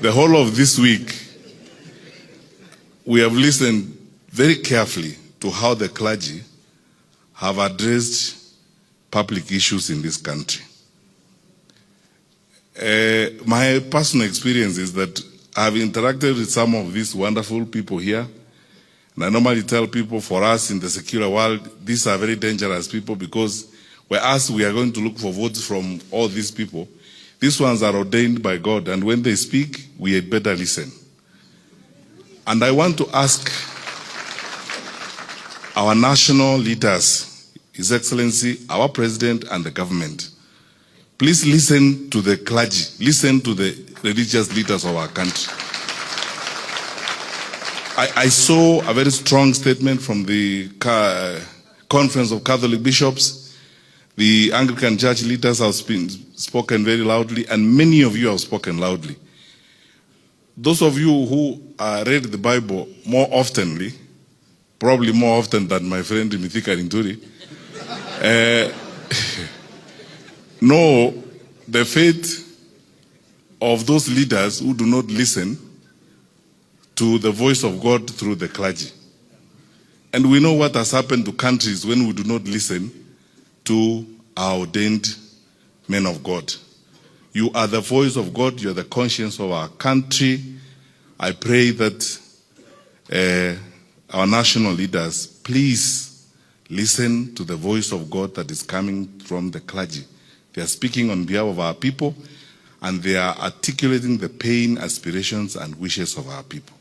the whole of this week, we have listened very carefully to how the clergy have addressed public issues in this country. My personal experience is that I've interacted with some of these wonderful people here, and I normally tell people, for us in the secular world, these are very dangerous people, because whereas we are going to look for votes from all these people, these ones are ordained by God, and when they speak, we had better listen. And I want to ask our national leaders, His Excellency, our President and the government, please listen to the clergy, listen to the religious leaders of our country. I saw a very strong statement from the Conference of Catholic Bishops. The Anglican Church leaders have spoken very loudly, and many of you have spoken loudly. Those of you who read the Bible more oftenly, probably more often than my friend methukiisye, know the fate of those leaders who do not listen to the voice of God through the clergy. And we know what has happened to countries when we do not listen to our ordained men of God. You are the voice of God, you are the conscience of our country. I pray that our national leaders, please listen to the voice of God that is coming from the clergy. They are speaking on behalf of our people, and they are articulating the pain, aspirations, and wishes of our people.